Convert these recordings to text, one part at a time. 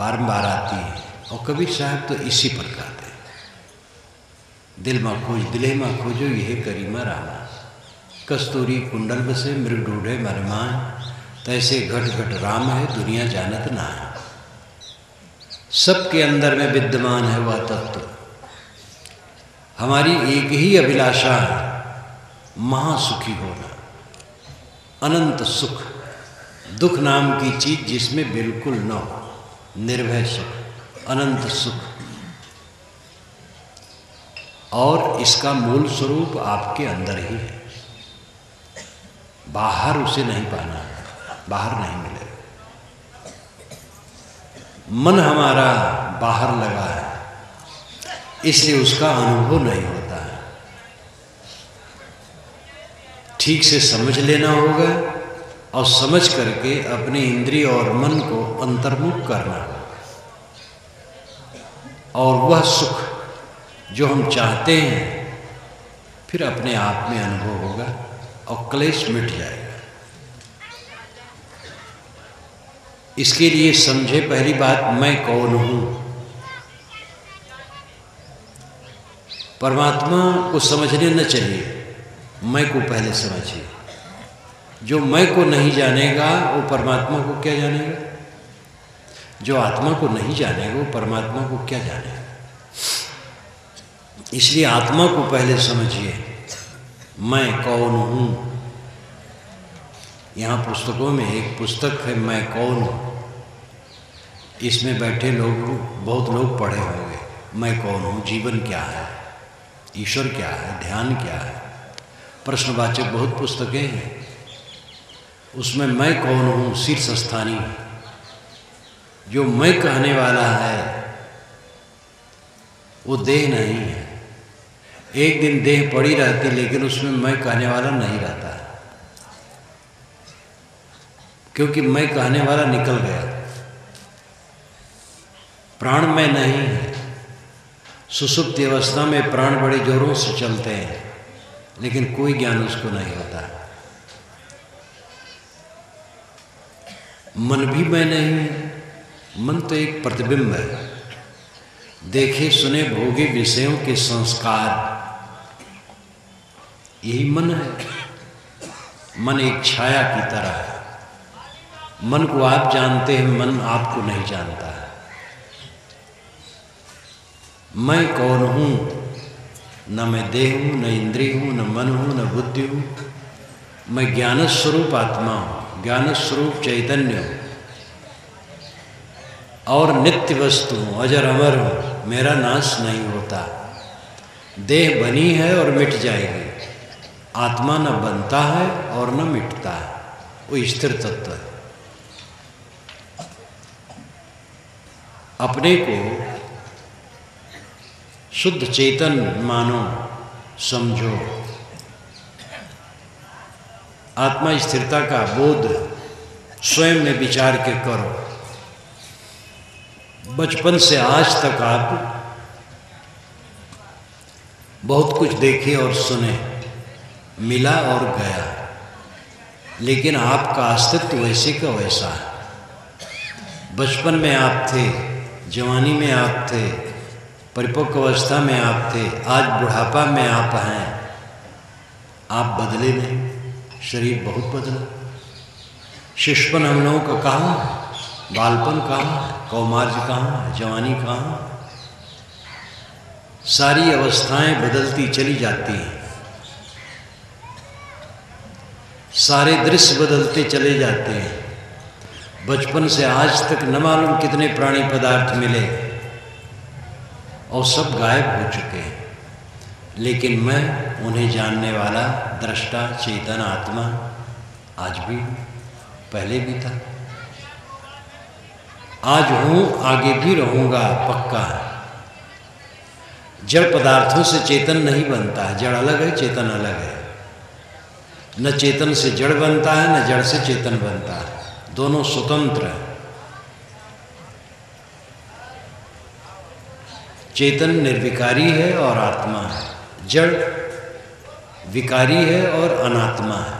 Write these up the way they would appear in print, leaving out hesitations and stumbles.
बारंबार आती है। और कबीर साहब तो इसी पर गाते हैं, दिल में खोज दिले में खोजो यह करीमा रामा, कस्तूरी कुंडल बसे मृग ढूढ़े मरमान, तैसे घट घट राम है दुनिया जानत ना है। सबके अंदर में विद्यमान है वह तत्व। हमारी एक ही अभिलाषा है, महासुखी होना, अनंत सुख, दुख नाम की चीज जिसमें बिल्कुल न हो, निर्भय सुख, अनंत सुख। और इसका मूल स्वरूप आपके अंदर ही है, बाहर उसे नहीं पाना, बाहर नहीं मिलेगा। मन हमारा बाहर लगा है, इसलिए उसका अनुभव नहीं होता है। ठीक से समझ लेना होगा और समझ करके अपने इंद्रिय और मन को अंतर्मुख करना, और वह सुख जो हम चाहते हैं फिर अपने आप में अनुभव होगा और क्लेश मिट जाएगा। इसके लिए समझे पहली बात, मैं कौन हूं। परमात्मा को समझने न चाहिए, मैं को पहले समझिए। जो मैं को नहीं जानेगा वो परमात्मा को क्या जानेगा, जो आत्मा को नहीं जानेगा वो परमात्मा को क्या जानेगा। इसलिए आत्मा को पहले समझिए, मैं कौन हूं। यहाँ पुस्तकों में एक पुस्तक है मैं कौन हूँ, इसमें बैठे लोग बहुत लोग पढ़े होंगे, मैं कौन हूँ, जीवन क्या है, ईश्वर क्या है, ध्यान क्या है, प्रश्नवाचक बहुत पुस्तकें हैं। उसमें मैं कौन हूँ शीर्ष स्थानीय है। जो मैं कहने वाला है वो देह नहीं है। एक दिन देह पड़ी रहती लेकिन उसमें मैं कहने वाला नहीं रहता, क्योंकि मैं कहने वाला निकल गया। प्राण में नहीं है। सुषुप्ति अवस्था में प्राण बड़े जोरों से चलते हैं लेकिन कोई ज्ञान उसको नहीं होता। मन भी मैं नहीं है। मन तो एक प्रतिबिंब है, देखे सुने भोगे विषयों के संस्कार, यही मन है। मन एक छाया की तरह है। मन को आप जानते हैं, मन आपको नहीं जानता है। मैं कौन हूँ, न मैं देह हूँ, न इंद्रिय हूँ, न मन हूँ, न बुद्धि हूँ। मैं ज्ञान स्वरूप आत्मा हूँ, ज्ञान स्वरूप चैतन्य हूँ और नित्य वस्तु हूँ, अजर अमर हूँ, मेरा नाश नहीं होता। देह बनी है और मिट जाएगी, आत्मा न बनता है और न मिटता है, वो स्थिर तत्व है। अपने को शुद्ध चेतन मानो, समझो। आत्मा स्थिरता का बोध स्वयं में विचार के करो। बचपन से आज तक आप बहुत कुछ देखे और सुने, मिला और गया, लेकिन आपका अस्तित्व वैसे का वैसा है। बचपन में आप थे, जवानी में आप थे, परिपक्व अवस्था में आप थे, आज बुढ़ापा में आप हैं। आप बदले नहीं, शरीर बहुत बदला। शिशुपन हम लोगों का कहाँ है, बालपन कहाँ है, कौमार्य कहाँ है, जवानी कहाँ है। सारी अवस्थाएं बदलती चली जाती हैं, सारे दृश्य बदलते चले जाते हैं। बचपन से आज तक न मालूम कितने प्राणी पदार्थ मिले और सब गायब हो चुके हैं, लेकिन मैं उन्हें जानने वाला दृष्टा चेतन आत्मा आज भी, पहले भी था, आज हूँ, आगे भी रहूँगा, पक्का है। जड़ पदार्थों से चेतन नहीं बनता है, जड़ अलग है, चेतन अलग है। न चेतन से जड़ बनता है, न जड़ से चेतन बनता है, दोनों स्वतंत्र हैं। चेतन निर्विकारी है और आत्मा है, जड़ विकारी है और अनात्मा है।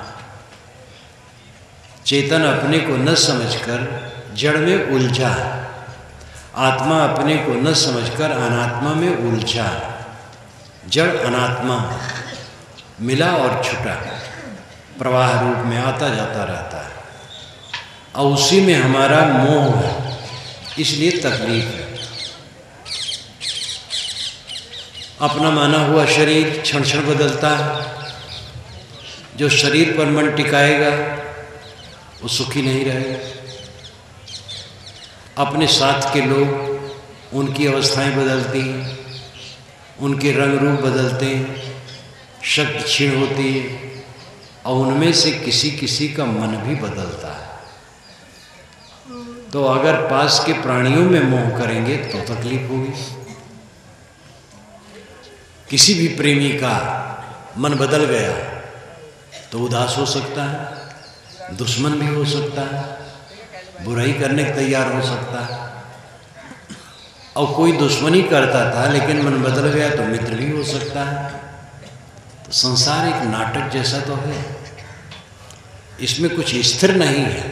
चेतन अपने को न समझकर जड़ में उलझा है आत्मा अपने को न समझकर अनात्मा में उलझा, जड़ अनात्मा मिला और छुटा, प्रवाह रूप में आता जाता रहता है और उसी में हमारा मोह है, इसलिए तकलीफ है। अपना माना हुआ शरीर क्षण क्षण बदलता है, जो शरीर पर मन टिकाएगा वो सुखी नहीं रहेगा। अपने साथ के लोग, उनकी अवस्थाएं बदलती हैं, उनके रंग रूप बदलते हैं, शक्ति क्षीण होती है और उनमें से किसी किसी का मन भी बदलता है। तो अगर पास के प्राणियों में मोह करेंगे तो तकलीफ होगी। किसी भी प्रेमी का मन बदल गया तो उदास हो सकता है, दुश्मन भी हो सकता है, बुराई करने को तैयार हो सकता है। और कोई दुश्मनी करता था लेकिन मन बदल गया तो मित्र भी हो सकता है। तो संसार एक नाटक जैसा तो है, इसमें कुछ स्थिर नहीं है,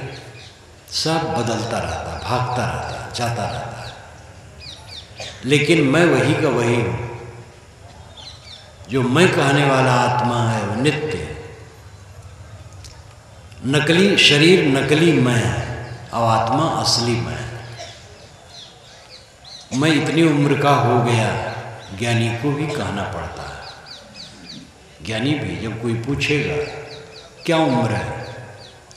सब बदलता रहता, भागता रहता, जाता रहता है। लेकिन मैं वही का वही हूँ। जो मैं कहने वाला आत्मा है वो नित्य है। नकली शरीर नकली मैं है और आत्मा असली मैं है। मैं इतनी उम्र का हो गया, ज्ञानी को भी कहना पड़ता है। ज्ञानी भी जब कोई पूछेगा क्या उम्र है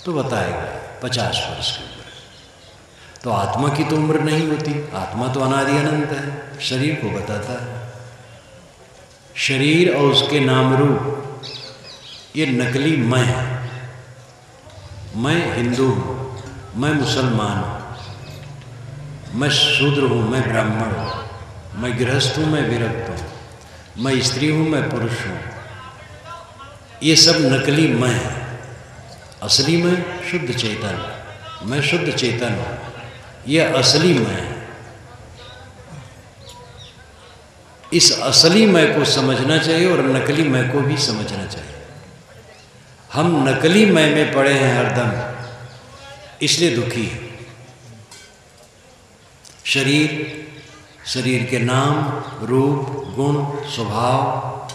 तो बताएगा 50 वर्ष की उम्र। तो आत्मा की तो उम्र नहीं होती, आत्मा तो अनादि अनंत है, शरीर को बताता है। शरीर और उसके नाम रूप ये नकली मैं है। मैं हिंदू हूँ, मैं मुसलमान हूँ, मैं शूद्र हूँ, मैं ब्राह्मण हूँ, मैं गृहस्थ हूँ, मैं विरक्त हूँ, मैं स्त्री हूँ, मैं पुरुष हूँ। ये सब नकली मैं है। असली मैं शुद्ध चेतन, मैं शुद्ध चेतन हूँ, ये असली मैं है। इस असली मैं को समझना चाहिए और नकली मैं को भी समझना चाहिए। हम नकली मैं में पड़े हैं हरदम, इसलिए दुखी हैं। शरीर, शरीर के नाम, रूप, गुण, स्वभाव,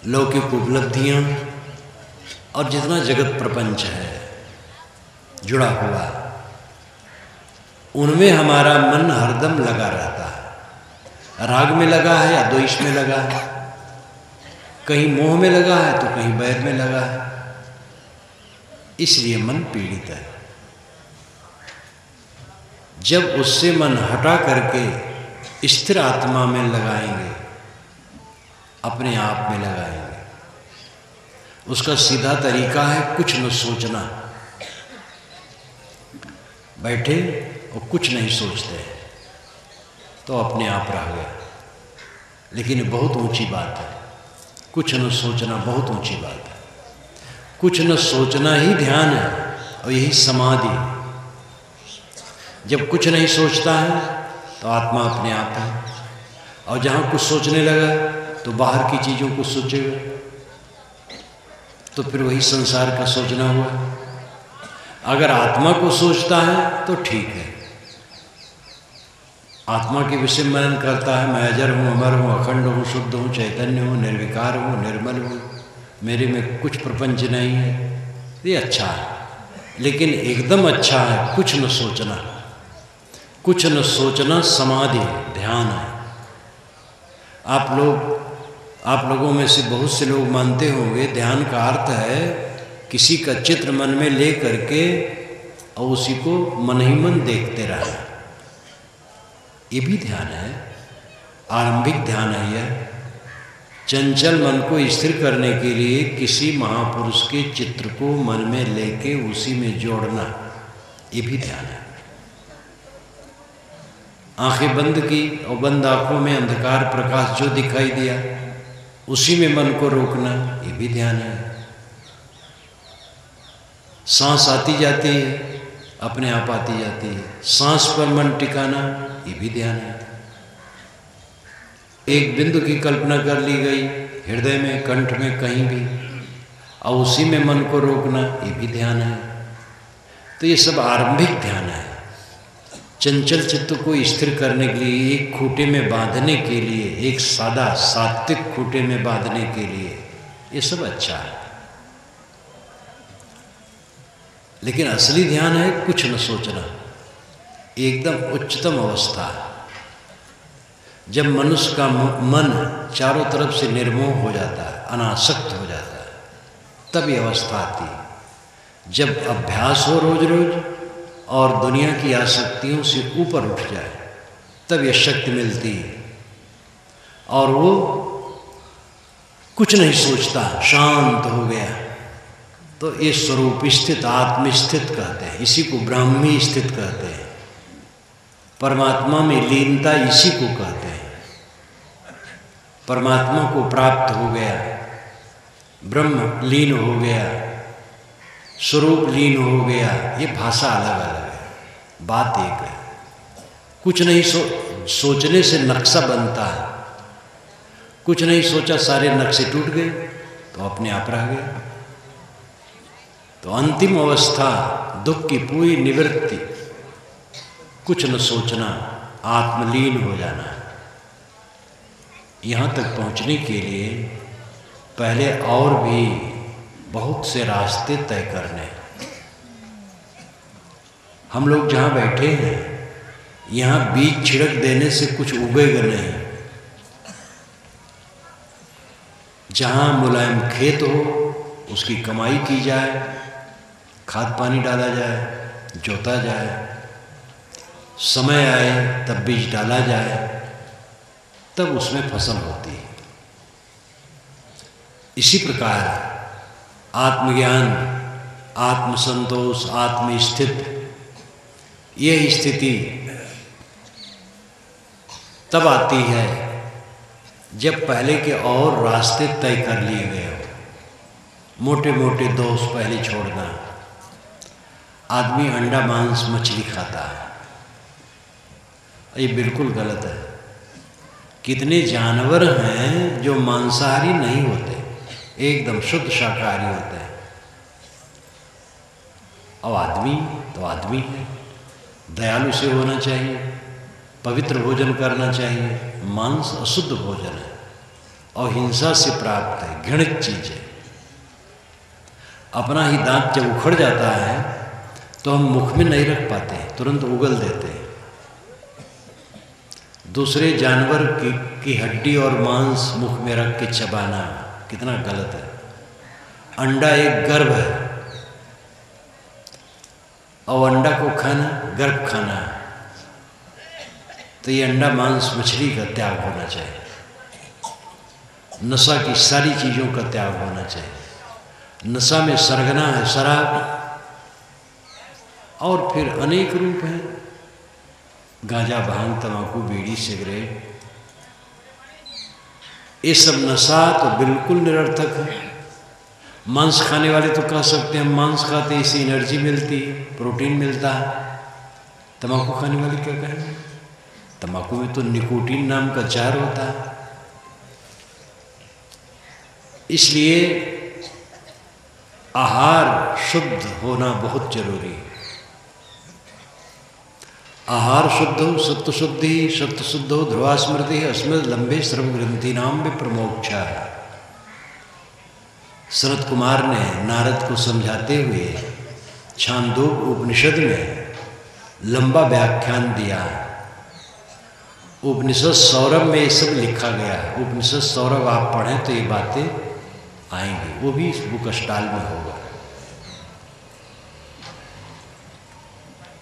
लौकिक उपलब्धियां और जितना जगत प्रपंच है जुड़ा हुआ, उनमें हमारा मन हरदम लगा रहता है। राग में लगा है या द्वेष में लगा है, कहीं मोह में लगा है तो कहीं बैर में लगा है, इसलिए मन पीड़ित है। जब उससे मन हटा करके स्थिर आत्मा में लगाएंगे, अपने आप में लगाएंगे, उसका सीधा तरीका है कुछ न सोचना। बैठे और कुछ नहीं सोचते तो अपने आप रह गया। लेकिन बहुत ऊंची बात है, कुछ न सोचना बहुत ऊंची बात है। कुछ न सोचना ही ध्यान है और यही समाधि। जब कुछ नहीं सोचता है तो आत्मा अपने आप है, और जहाँ कुछ सोचने लगा तो बाहर की चीज़ों को सोचेगा, तो फिर वही संसार का सोचना हुआ। अगर आत्मा को सोचता है तो ठीक है, आत्मा के विषय मनन करता है, मैं अजर हूँ, अमर हूँ, अखंड हूँ, शुद्ध हूँ, चैतन्य हूँ, निर्विकार हूँ, निर्मल हूँ, मेरे में कुछ प्रपंच नहीं है, ये अच्छा है। लेकिन एकदम अच्छा है कुछ न सोचना। कुछ न सोचना समाधि, ध्यान है। आप लोगों में से बहुत से लोग मानते होंगे ध्यान का अर्थ है किसी का चित्र मन में ले करके और उसी को मन ही मन देखते रहना। ये भी ध्यान है, आरंभिक ध्यान है यह। चंचल मन को स्थिर करने के लिए किसी महापुरुष के चित्र को मन में लेके उसी में जोड़ना, ये भी ध्यान है। आंखें बंद की और बंद आंखों में अंधकार प्रकाश जो दिखाई दिया उसी में मन को रोकना, ये भी ध्यान है। सांस आती जाती है, अपने आप आती जाती है, सांस पर मन टिकाना, ये भी ध्यान है। एक बिंदु की कल्पना कर ली गई हृदय में, कंठ में, कहीं भी, और उसी में मन को रोकना, ये भी ध्यान है। तो ये सब आरंभिक ध्यान है। चंचल चित्त को स्थिर करने के लिए, एक खूंटे में बांधने के लिए, एक सादा सात्विक खूंटे में बांधने के लिए, ये सब अच्छा है। लेकिन असली ध्यान है कुछ न सोचना, एकदम उच्चतम अवस्था। जब मनुष्य का मन चारों तरफ से निर्मोह हो जाता है, अनासक्त हो जाता है, तब ये अवस्था आती है। जब अभ्यास हो रोज रोज और दुनिया की आसक्तियों से ऊपर उठ जाए, तब यह शक्ति मिलती है और वो कुछ नहीं सोचता, शांत हो गया। तो ये स्वरूप स्थित, आत्मस्थित कहते हैं, इसी को ब्राह्मी स्थित कहते हैं। परमात्मा में लीनता इसी को कहते हैं। परमात्मा को प्राप्त हो गया, ब्रह्म लीन हो गया, स्वरूप लीन हो गया। ये भाषा अलग अलग है, बात एक है। कुछ नहीं सोचने से नक्शा बनता है। कुछ नहीं सोचा, सारे नक्शे टूट गए, तो अपने आप रह गए। तो अंतिम अवस्था दुख की पूरी निवृत्ति, कुछ न सोचना, आत्मलीन हो जाना। यहाँ तक पहुँचने के लिए पहले और भी बहुत से रास्ते तय करने। हम लोग जहाँ बैठे हैं, यहाँ बीज छिड़क देने से कुछ उगेगा नहीं। जहाँ मुलायम खेत हो, उसकी कमाई की जाए, खाद पानी डाला जाए, जोता जाए, समय आए तब बीज डाला जाए, तब उसमें फसल होती है। इसी प्रकार आत्मज्ञान, आत्मसंतोष, आत्मस्थित, यह स्थिति तब आती है जब पहले के और रास्ते तय कर लिए गए हो। मोटे मोटे दोष पहले छोड़ना। आदमी अंडा मांस मछली खाता है, ये बिल्कुल गलत है। कितने जानवर हैं जो मांसाहारी नहीं होते, एकदम शुद्ध शाकाहारी होते हैं। और आदमी तो आदमी है, दयालु से होना चाहिए, पवित्र भोजन करना चाहिए। मांस अशुद्ध भोजन है और हिंसा से प्राप्त है, घृणित चीज है। अपना ही दांत जब उखड़ जाता है तो हम मुख में नहीं रख पाते, तुरंत उगल देते हैं। दूसरे जानवर की हड्डी और मांस मुख में रख के चबाना कितना गलत है। अंडा एक गर्भ है और अंडा को खाना गर्भ खाना है, तो ये अंडा मांस मछली का त्याग होना चाहिए। नशा की सारी चीज़ों का त्याग होना चाहिए। नशा में सरगना है शराब, और फिर अनेक रूप हैं, गांजा, भांग, तंबाकू, बीड़ी, सिगरेट। ये सब नशा तो बिल्कुल निरर्थक है। मांस खाने वाले तो कह सकते हैं मांस खाते इससे एनर्जी मिलती है, प्रोटीन मिलता है। तंबाकू खाने वाले क्या कहेंगे? तंबाकू में तो निकोटीन नाम का जहर होता है। इसलिए आहार शुद्ध होना बहुत जरूरी है। आहार शुद्ध हो, सत्व शुद्धि, सत्व शुद्ध हो, ध्रुवा स्मृति, अस्मृत लंबे सर्व ग्रंथि नाम में प्रमोक्षा। सनत कुमार ने नारद को समझाते हुए छांदोग उपनिषद में लंबा व्याख्यान दिया। उपनिषद सौरभ में ये सब लिखा गया है। उपनिषद सौरभ आप पढ़ें तो ये बातें आएंगी, वो भी इस बुक स्टॉल में होगा।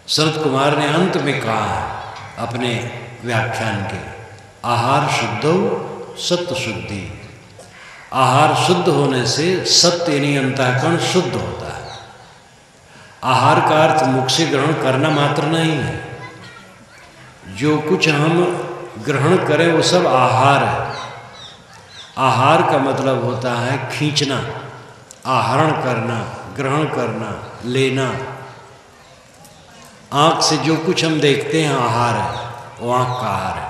सनत कुमार ने अंत में कहा अपने व्याख्यान के, आहार शुद्धो सत्व शुद्धि। आहार शुद्ध होने से सत्य यानी अंतःकरण शुद्ध होता है। आहार का अर्थ मुख से ग्रहण करना मात्र नहीं है। जो कुछ हम ग्रहण करें वो सब आहार है। आहार का मतलब होता है खींचना, आहरण करना, ग्रहण करना, लेना। आँख से जो कुछ हम देखते हैं आहार है, वो आँख का आहार है।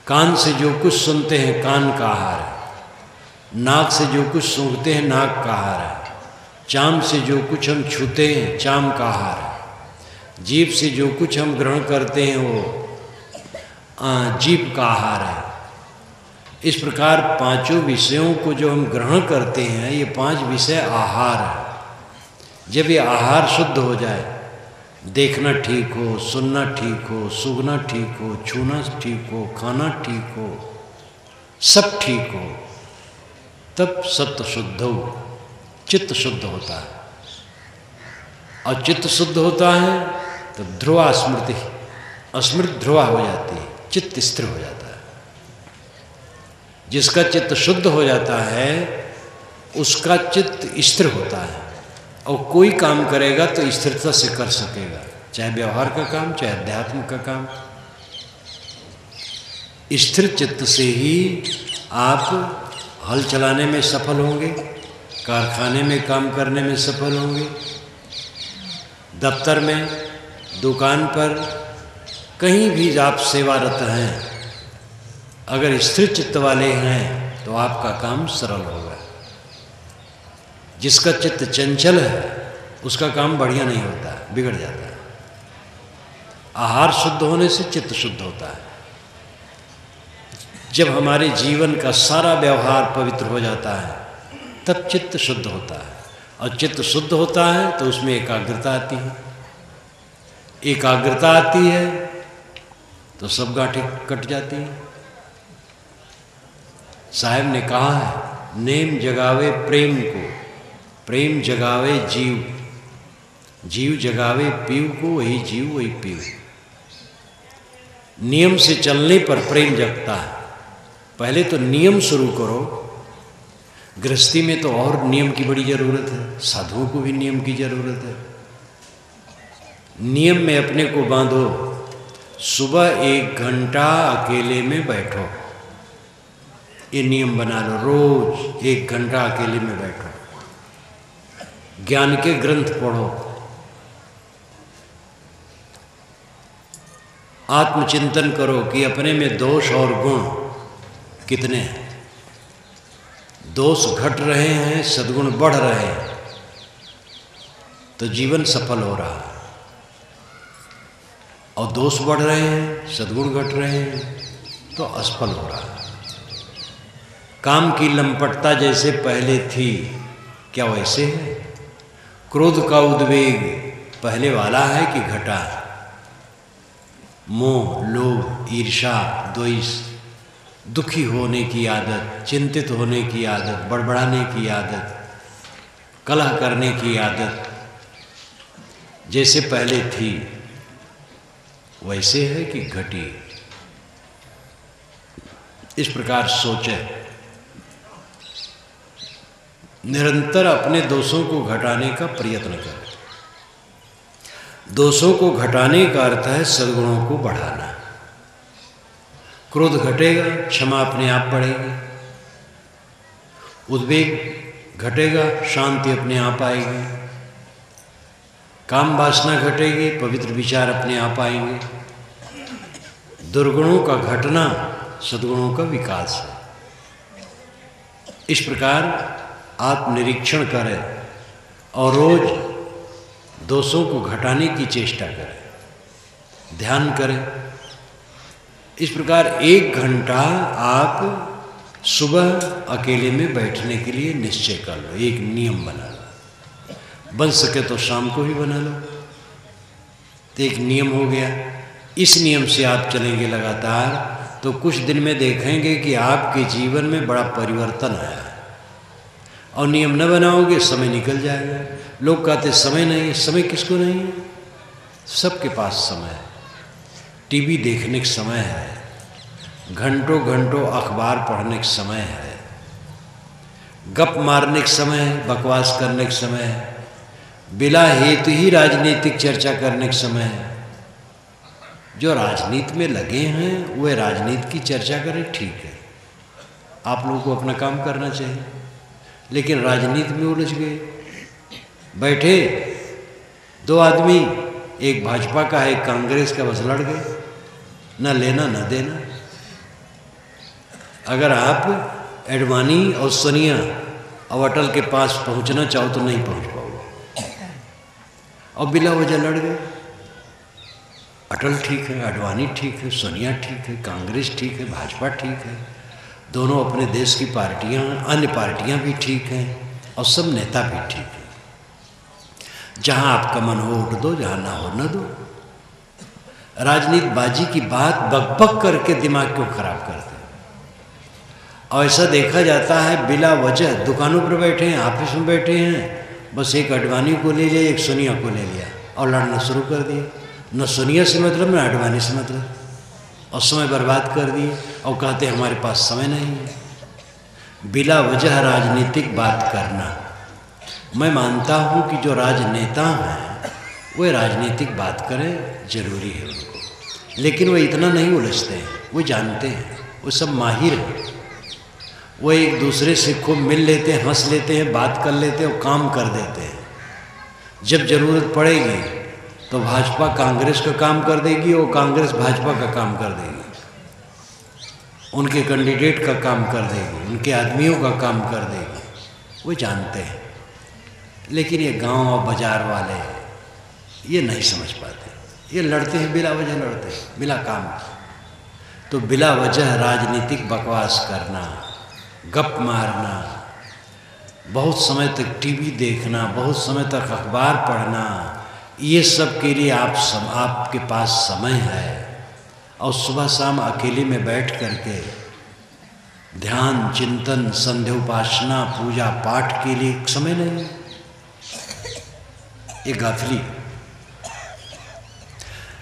कान से जो कुछ सुनते हैं कान का आहार है। नाक से जो कुछ सूंघते हैं नाक का आहार है। चाम से जो कुछ हम छूते हैं चाम का आहार है। जीभ से जो कुछ हम ग्रहण करते हैं वो जीभ का आहार है। इस प्रकार पांचों विषयों को जो हम ग्रहण करते हैं, ये 5 विषय आहार है। जब ये आहार शुद्ध हो जाए, देखना ठीक हो, सुनना ठीक हो, सूंघना ठीक हो, छूना ठीक हो, खाना ठीक हो, सब ठीक हो, तब सत्व शुद्ध हो, चित्त शुद्ध होता है। और चित्त शुद्ध होता है तो ध्रुवा स्मृति, स्मृति ध्रुवा हो जाती है, चित्त स्थिर हो जाता है। जिसका चित्त शुद्ध हो जाता है उसका चित्त स्थिर होता है, और कोई काम करेगा तो स्थिरता से कर सकेगा, चाहे व्यवहार का काम, चाहे अध्यात्म का काम। स्थिर चित्त से ही आप हल चलाने में सफल होंगे, कारखाने में काम करने में सफल होंगे, दफ्तर में, दुकान पर, कहीं भी आप सेवारत हैं, अगर स्थिर चित्त वाले हैं तो आपका काम सरल होगा। जिसका चित्त चंचल है उसका काम बढ़िया नहीं होता, बिगड़ जाता है। आहार शुद्ध होने से चित्त शुद्ध होता है। जब हमारे जीवन का सारा व्यवहार पवित्र हो जाता है तब चित्त शुद्ध होता है, और चित्त शुद्ध होता है तो उसमें एकाग्रता आती है। एकाग्रता आती है तो सब गांठें कट जाती हैं। साहब ने कहा है, नेम जगावे प्रेम को, प्रेम जगावे जीव, जीव जगावे पीव को, वही जीव वही पीव। नियम से चलने पर प्रेम जगता है। पहले तो नियम शुरू करो। गृहस्थी में तो और नियम की बड़ी जरूरत है, साधुओं को भी नियम की जरूरत है। नियम में अपने को बांधो। सुबह 1 घंटा अकेले में बैठो, ये नियम बना लो। रोज 1 घंटा अकेले में बैठो, ज्ञान के ग्रंथ पढ़ो, आत्मचिंतन करो कि अपने में दोष और गुण कितने हैं। दोष घट रहे हैं, सद्गुण बढ़ रहे हैं, तो जीवन सफल हो रहा है। और दोष बढ़ रहे हैं, सद्गुण घट रहे हैं, तो असफल हो रहा है। काम की लंपटता जैसे पहले थी, क्या वैसे है? क्रोध का उद्वेग पहले वाला है कि घटा? मोह, लोभ, ईर्ष्या, द्वेष, दुखी होने की आदत, चिंतित होने की आदत, बड़बड़ाने की आदत, कलह करने की आदत जैसे पहले थी वैसे है कि घटी? इस प्रकार सोचे। निरंतर अपने दोषों को घटाने का प्रयत्न करें। दोषों को घटाने का अर्थ है सद्गुणों को बढ़ाना। क्रोध घटेगा, क्षमा अपने आप बढ़ेगी। उद्वेग घटेगा, शांति अपने आप आएगी। काम वासना घटेगी, पवित्र विचार अपने आप आएंगे। दुर्गुणों का घटना सद्गुणों का विकास है। इस प्रकार आत्मनिरीक्षण करें और रोज दोषों को घटाने की चेष्टा करें, ध्यान करें। इस प्रकार 1 घंटा आप सुबह अकेले में बैठने के लिए निश्चय कर लो, एक नियम बना लो। बन सके तो शाम को भी बना लो, तो एक नियम हो गया। इस नियम से आप चलेंगे लगातार तो कुछ दिन में देखेंगे कि आपके जीवन में बड़ा परिवर्तन आया है। और नियम न बनाओगे, समय निकल जाएगा। लोग कहते समय नहीं है। समय किसको नहीं है? सबके पास समय है। टीवी देखने का समय है, घंटों घंटों अखबार पढ़ने का समय है, गप मारने का समय है, बकवास करने का समय है, बिला हेतु ही राजनीतिक चर्चा करने का समय है। जो राजनीति में लगे हैं वे राजनीति की चर्चा करें, ठीक है, आप लोगों को अपना काम करना चाहिए। लेकिन राजनीति में उलझ गए, बैठे 2 आदमी, एक भाजपा का है, एक कांग्रेस का, बस लड़ गए, न लेना न देना। अगर आप एडवाणी और सोनिया और अटल के पास पहुंचना चाहो तो नहीं पहुंच पाओगे, और बिला वजह लड़ गए। अटल ठीक है, आडवाणी ठीक है, सोनिया ठीक है, कांग्रेस ठीक है, भाजपा ठीक है, दोनों अपने देश की पार्टियां, अन्य पार्टियां भी ठीक हैं और सब नेता भी ठीक हैं। जहां आपका मन हो उठ दो, जहां ना हो न दो। राजनीतिबाजी की बात बकबक करके दिमाग क्यों खराब करते हैं? और ऐसा देखा जाता है बिला वजह दुकानों पर बैठे हैं, ऑफिस में बैठे हैं, बस एक आडवाणी को ले लिया, एक सोनिया को ले लिया और लड़ना शुरू कर दिया। न सोनिया से मतलब न आडवाणी से मतलब, और समय बर्बाद कर दिए और कहते हमारे पास समय नहीं है। बिला वजह राजनीतिक बात करना, मैं मानता हूँ कि जो राजनेता हैं वे राजनीतिक बात करें, जरूरी है उनको, लेकिन वो इतना नहीं उलझते हैं, वो जानते हैं, वो सब माहिर हैं। वो एक दूसरे से खूब मिल लेते हैं, हंस लेते हैं, बात कर लेते हैं और काम कर देते हैं। जब ज़रूरत पड़ेगी तो भाजपा कांग्रेस का काम कर देगी और कांग्रेस भाजपा का काम कर देगी, उनके कैंडिडेट का काम कर देगी, उनके आदमियों का काम कर देगी, वो जानते हैं। लेकिन ये गांव और बाजार वाले ये नहीं समझ पाते, ये लड़ते हैं, बिला वजह लड़ते हैं, बिला काम। तो बिला वजह राजनीतिक बकवास करना, गप मारना, बहुत समय तक टीवी देखना, बहुत समय तक अखबार पढ़ना, ये सब के लिए आपके पास समय है। और सुबह शाम अकेले में बैठ करके ध्यान, चिंतन, संध्या उपासना, पूजा पाठ के लिए समय नहीं है, ये गाफिली।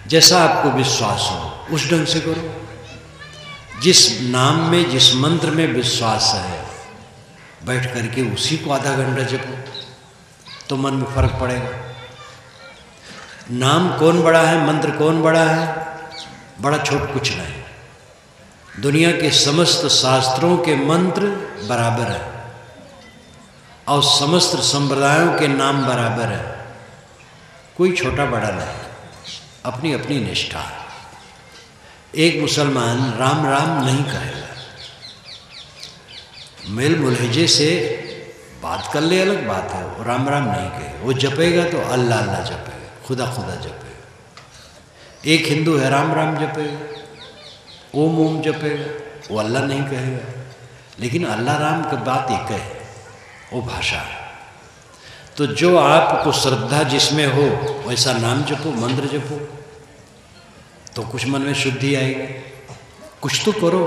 जैसा आपको विश्वास हो उस ढंग से करो। जिस नाम में, जिस मंत्र में विश्वास है, बैठ करके उसी को आधा घंटा जपो तो मन में फर्क पड़ेगा। नाम कौन बड़ा है, मंत्र कौन बड़ा है? बड़ा छोट कुछ नहीं। दुनिया के समस्त शास्त्रों के मंत्र बराबर है और समस्त संप्रदायों के नाम बराबर है, कोई छोटा बड़ा नहीं, अपनी अपनी निष्ठा। एक मुसलमान राम राम नहीं कहेगा, मेल मुलहजे से बात कर ले अलग बात है, वो राम राम नहीं कहेगा। वो जपेगा तो अल्लाह अल्लाह जपेगा, खुदा खुदा जपेगा। एक हिंदू है राम राम जपेगा, ओम ओम जपेगा, वो अल्लाह नहीं कहेगा। लेकिन अल्लाह राम की बात एक है, वो भाषा है। तो जो आपको श्रद्धा जिसमें हो वैसा नाम जपो, मंत्र जपो, तो कुछ मन में शुद्धि आएगी। कुछ तो करो,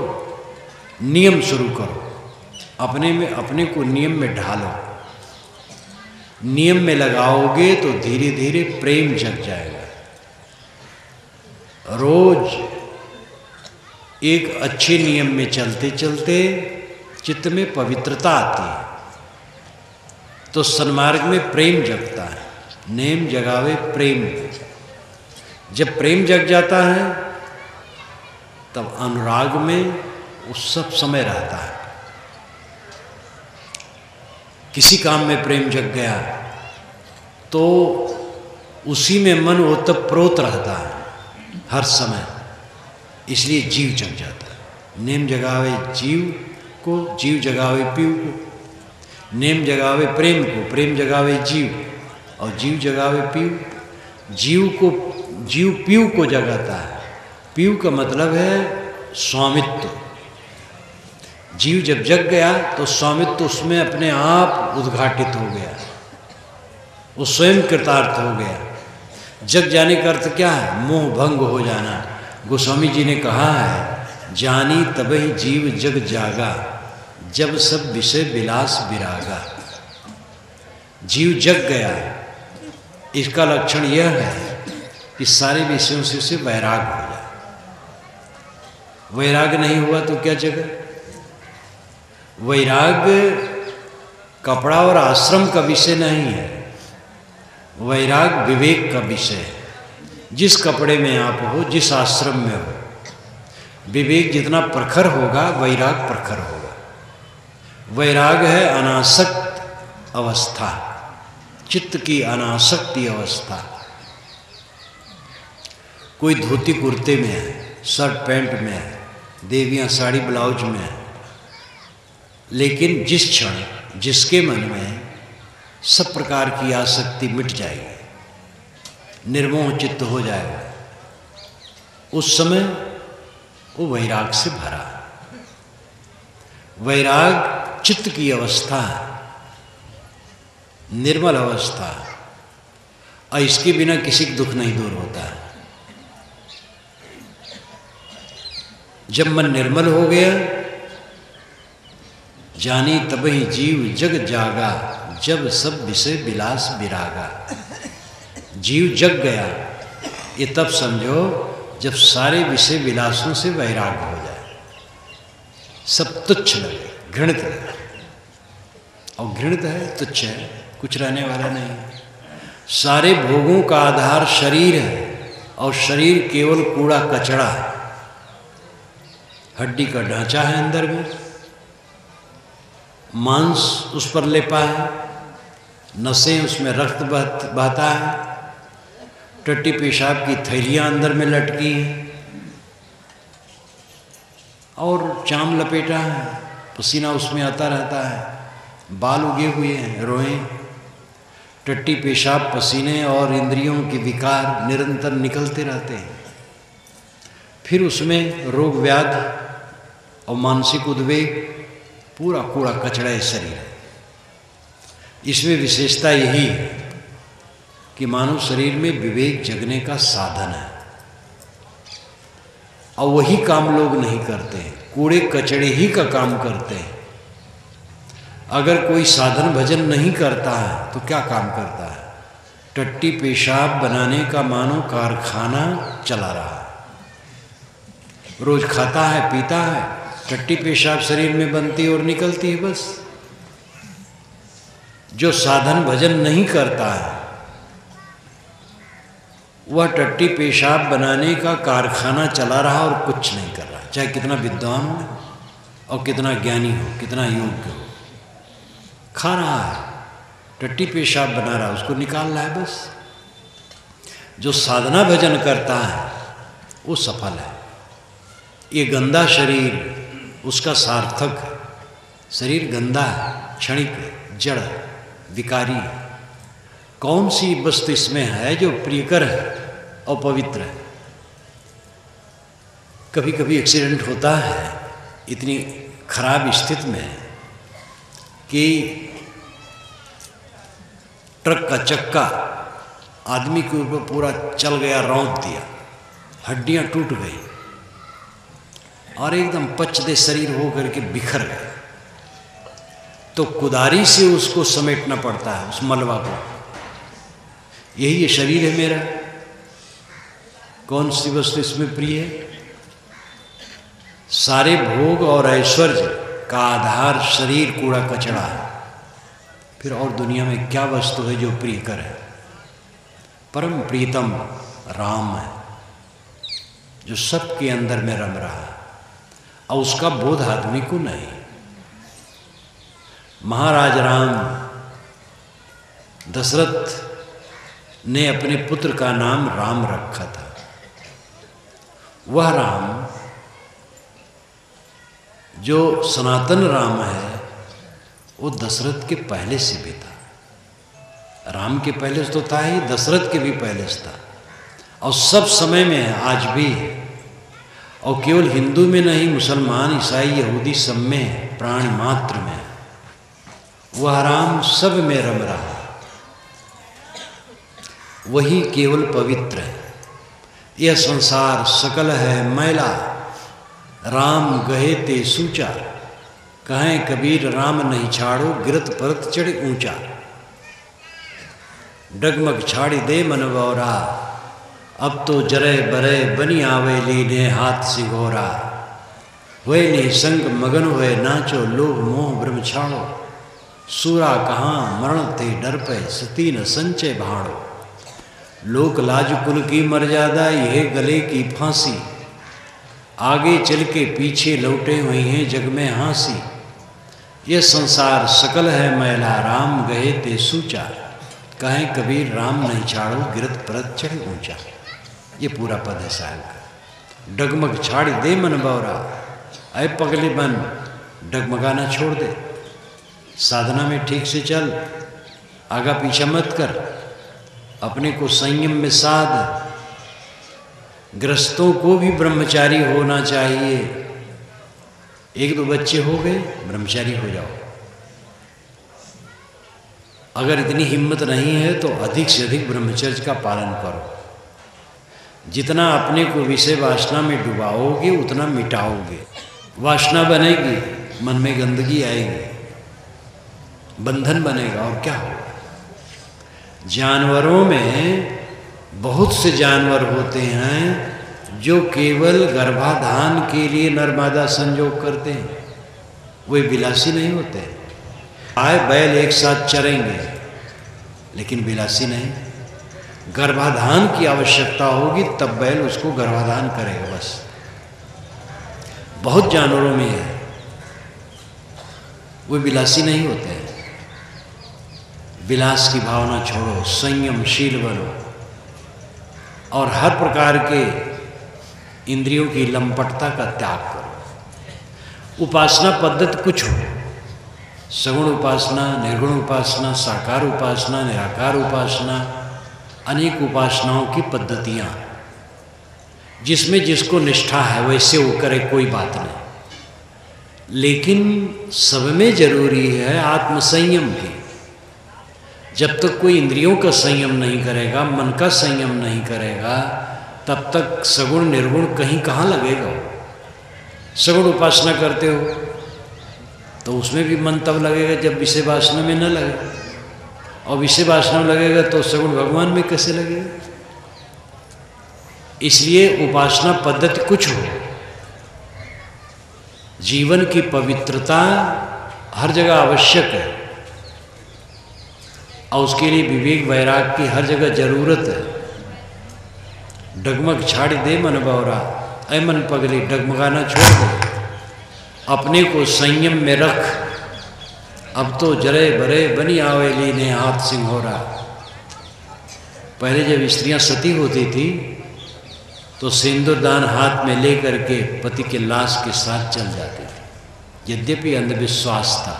नियम शुरू करो, अपने को नियम में ढालो। नियम में लगाओगे तो धीरे धीरे प्रेम जग जाएगा। रोज एक अच्छे नियम में चलते चलते चित्त में पवित्रता आती है, तो सन्मार्ग में प्रेम जगता है। नेम जगावे प्रेम। जब प्रेम जग जाता है तब अनुराग में उस सब समय रहता है। किसी काम में प्रेम जग गया तो उसी में मन ओतप्रोत रहता है हर समय, इसलिए जीव जग जाता है। नेम जगावे जीव को, जीव जगावे पीव को। नेम जगावे प्रेम को, प्रेम जगावे जीव, और जीव जगावे पीव। जीव पीव को जगाता है। पीव का मतलब है स्वामित्व। जीव जब जग गया तो स्वामित्व उसमें अपने आप उद्घाटित हो गया, वो स्वयं कृतार्थ हो गया। जग जाने का अर्थ क्या है? मोह भंग हो जाना। गोस्वामी जी ने कहा है, जानी तबहि जीव जग जागा, जब सब विषय विलास विरागा। जीव जग गया, इसका लक्षण यह है कि सारे विषयों से उसे वैराग हो जाए। वैराग नहीं हुआ तो क्या जगह? वैराग कपड़ा और आश्रम का विषय नहीं है, वैराग विवेक का विषय है। जिस कपड़े में आप हो, जिस आश्रम में हो, विवेक जितना प्रखर होगा वैराग प्रखर होगा। वैराग है अनासक्त अवस्था, चित्त की अनासक्ति अवस्था। कोई धोती कुर्ते में है, शर्ट पैंट में है, देवियाँ साड़ी ब्लाउज में है, लेकिन जिस क्षण जिसके मन में सब प्रकार की आसक्ति मिट जाएगी, निर्मोह चित्त हो जाएगा, उस समय वो वैराग से भरा। वैराग चित्त की अवस्था, निर्मल अवस्था, और इसके बिना किसी का दुख नहीं दूर होता। जब मन निर्मल हो गया, जानी तबहि जीव जग जागा, जब सब विषय विलास विरागा। जीव जग गया, ये तब समझो जब सारे विषय विलासों से वैराग हो जाए, सब तुच्छ लगे, घृणित लगे। और घृणित है, तुच्छ है, कुछ रहने वाला नहीं। सारे भोगों का आधार शरीर है, और शरीर केवल कूड़ा कचड़ा है। हड्डी का ढांचा है अंदर में, मांस उस पर लेपा है, नसें उसमें रक्त बहता है, टट्टी पेशाब की थैलियाँ अंदर में लटकी हैं, और चाम लपेटा है, पसीना उसमें आता रहता है, बाल उगे हुए हैं, रोएं, टट्टी पेशाब पसीने और इंद्रियों के विकार निरंतर निकलते रहते हैं। फिर उसमें रोग व्याधि और मानसिक उद्वेग, पूरा कूड़ा कचड़ा शरीर है। इसमें विशेषता यही है कि मानव शरीर में विवेक जगने का साधन है, और वही काम लोग नहीं करते हैं, कूड़े कचड़े ही का काम करते हैं। अगर कोई साधन भजन नहीं करता है तो क्या काम करता है? टट्टी पेशाब बनाने का मानो कारखाना चला रहा है। रोज खाता है, पीता है, टट्टी पेशाब शरीर में बनती और निकलती है, बस। जो साधन भजन नहीं करता है वह टट्टी पेशाब बनाने का कारखाना चला रहा और कुछ नहीं कर रहा, चाहे कितना विद्वान हो और कितना ज्ञानी हो, कितना योग्य हो। खा रहा है, टट्टी पेशाब बना रहा है, उसको निकाल रहा है, बस। जो साधना भजन करता है वो सफल है। ये गंदा शरीर उसका सार्थक है। शरीर गंदा है, क्षणिक है, जड़ है, विकारी है। कौन सी वस्तु इसमें है जो प्रियकर है और पवित्र है? कभी कभी एक्सीडेंट होता है इतनी खराब स्थिति में कि ट्रक का चक्का आदमी के ऊपर पूरा चल गया, रौंद दिया, हड्डियां टूट गई और एकदम पचदे शरीर हो करके बिखर गए। तो कुदारी से उसको समेटना पड़ता है, उस मलबा को। यही ये शरीर है मेरा। कौन सी वस्तु इसमें प्रिय है? सारे भोग और ऐश्वर्य का आधार शरीर कूड़ा कचड़ा है। फिर और दुनिया में क्या वस्तु है जो प्रियकर है? परम प्रीतम राम है, जो सबके अंदर में रम रहा है, और उसका बोध आदमी को नहीं। महाराज राम, दशरथ ने अपने पुत्र का नाम राम रखा था। वह राम जो सनातन राम है वो दशरथ के पहले से भी था। राम के पहले से तो था ही, दशरथ के भी पहले से था, और सब समय में है, आज भी है। और केवल हिंदू में नहीं, मुसलमान, ईसाई, यहूदी सब में है, प्राणी मात्र में है। वह राम सब में रम रहा, वही केवल पवित्र है। यह संसार सकल है मैला, राम गहे ते सूचा। कहें कबीर राम नहीं छाड़ो, गिरत परत चढ़े ऊंचा। डगमग छाड़ी दे मनवौरा, अब तो जरे बरे बनी आवे लीने हाथ सिगोरा। हुए निसंग मगन हुए नाचो, लोभ मोह ब्रह्म छाड़ो। सूरा कहाँ मरण थे डर पे, सती न संचय भाड़ो। लोक लाज कुल की मर्यादा, यह गले की फांसी। आगे चल के पीछे लौटे हुए हैं जग में हांसी। यह संसार सकल है मैला, राम गए ते सूचा। कहें कबीर राम नहीं छाड़ो, गिरत परत चढ़े ऊंचा। ये पूरा पद है साहब का। डगमग छाड़ी दे मन बौरा, अय पगले बन डगमगाना छोड़ दे। साधना में ठीक से चल, आगा पीछा मत कर, अपने को संयम में साध। गृहस्थों को भी ब्रह्मचारी होना चाहिए। एक दो बच्चे हो गए, ब्रह्मचारी हो जाओ। अगर इतनी हिम्मत नहीं है तो अधिक से अधिक ब्रह्मचर्य का पालन करो। जितना अपने को विषय वासना में डुबाओगे उतना मिटाओगे। वासना बनेगी, मन में गंदगी आएगी, बंधन बनेगा और क्या होगा। जानवरों में बहुत से जानवर होते हैं जो केवल गर्भाधान के लिए नर मादा संयोग करते हैं, वे विलासी नहीं होते। गाय बैल एक साथ चरेंगे लेकिन विलासी नहीं। गर्भाधान की आवश्यकता होगी तब बैल उसको गर्भाधान करेगा, बस। बहुत जानवरों में है, वे विलासी नहीं होते हैं। विलास की भावना छोड़ो, संयमशील बनो और हर प्रकार के इंद्रियों की लंपटता का त्याग करो। उपासना पद्धति कुछ हो, सगुण उपासना, निर्गुण उपासना, साकार उपासना, निराकार उपासना, अनेक उपासनाओं की पद्धतियाँ, जिसमें जिसको निष्ठा है वैसे वो करे, कोई बात नहीं। लेकिन सब में जरूरी है आत्मसंयम की। जब तक कोई इंद्रियों का संयम नहीं करेगा, मन का संयम नहीं करेगा, तब तक सगुण निर्गुण कहीं कहाँ लगेगा। सगुण उपासना करते हो तो उसमें भी मन तब लगेगा जब विषय वासना में न लगे, और विषय वासना में लगेगा तो सगुण भगवान में कैसे लगेगा। इसलिए उपासना पद्धति कुछ हो। जीवन की पवित्रता हर जगह आवश्यक है और उसके लिए विवेक वैराग की हर जगह जरूरत है। डगमग छाड़ दे मन बौरा, ऐ मन पगली डगमगाना छोड़ दे, अपने को संयम में रख। अब तो जरे बरे बनी आवेली ने हाथ सिंघोरा। पहले जब स्त्रियां सती होती थी तो सिंदूरदान हाथ में लेकर के पति के लाश के साथ चल जाती थी। यद्यपि अंधविश्वास था,